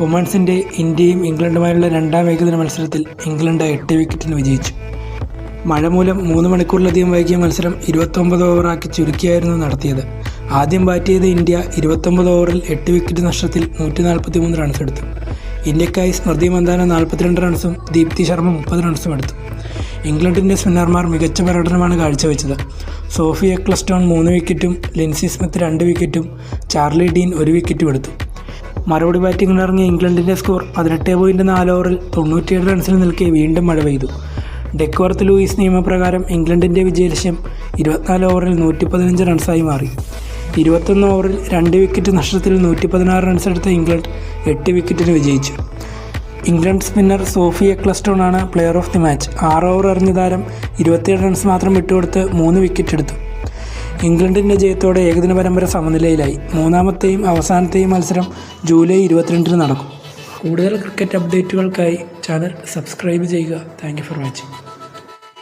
വുമൺസിൻ്റെ ഇന്ത്യയും ഇംഗ്ലണ്ടുമായുള്ള രണ്ടാം ഏകദിന മത്സരത്തിൽ ഇംഗ്ലണ്ട് 8 വിക്കറ്റിന് വിജയിച്ചു. മഴ മൂലം 3 മണിക്കൂറിലധികം വൈകിയ മത്സരം 29 ഓവറാക്കി ചുരുക്കിയായിരുന്നു നടത്തിയത്. ആദ്യം ബാറ്റ് ചെയ്ത ഇന്ത്യ 29 ഓവറിൽ 8 വിക്കറ്റ് നഷ്ടത്തിൽ 143 റൺസ് എടുത്തു. ഇന്ത്യക്കായി സ്മൃതി മന്ദാന 42 റൺസും ദീപ്തി ശർമ്മ 30 റൺസും എടുത്തു. ഇംഗ്ലണ്ടിൻ്റെ സ്പിന്നർമാർ മികച്ച പ്രകടനമാണ് കാഴ്ചവെച്ചത്. സോഫി എക്ലസ്റ്റോൺ 3 വിക്കറ്റും ലിൻസി സ്മിത്ത് 2 വിക്കറ്റും ചാർലി ഡീൻ 1 വിക്കറ്റും എടുത്തു. മറുപടി ബാറ്റിംഗിനിറങ്ങിയ ഇംഗ്ലണ്ടിൻ്റെ സ്കോർ 18.4 ഓവറിൽ 97 റൺസിൽ നിൽക്കെ വീണ്ടും മഴ പെയ്തു. ഡെക്വർത്ത് ലൂയിസ് നിയമപ്രകാരം ഇംഗ്ലണ്ടിൻ്റെ വിജയലക്ഷ്യം 24 ഓവറിൽ 115 റൺസായി മാറി. 21 ഓവറിൽ 2 വിക്കറ്റ് നഷ്ടത്തിൽ 116 റൺസ് എടുത്ത ഇംഗ്ലണ്ട് 8 വിക്കറ്റിന് വിജയിച്ചു. ഇംഗ്ലണ്ട് സ്പിന്നർ സോഫി എക്ലസ്റ്റോൺ ആണ് player of the match. 6 over എറിഞ്ഞ താരം 27 റൺസ് മാത്രം വിട്ടുകൊടുത്ത് 3 വിക്കറ്റ് എടുത്തു. ഇംഗ്ലണ്ടിൻ്റെ ജയത്തോടെ ഏകദിന പരമ്പര സമനിലയിലായി. മൂന്നാമത്തെയും അവസാനത്തെയും മത്സരം ജൂലൈ 22 നടക്കും. കൂടുതൽ ക്രിക്കറ്റ് അപ്ഡേറ്റുകൾക്കായി ചാനൽ സബ്സ്ക്രൈബ് ചെയ്യുക. Thank you for watching.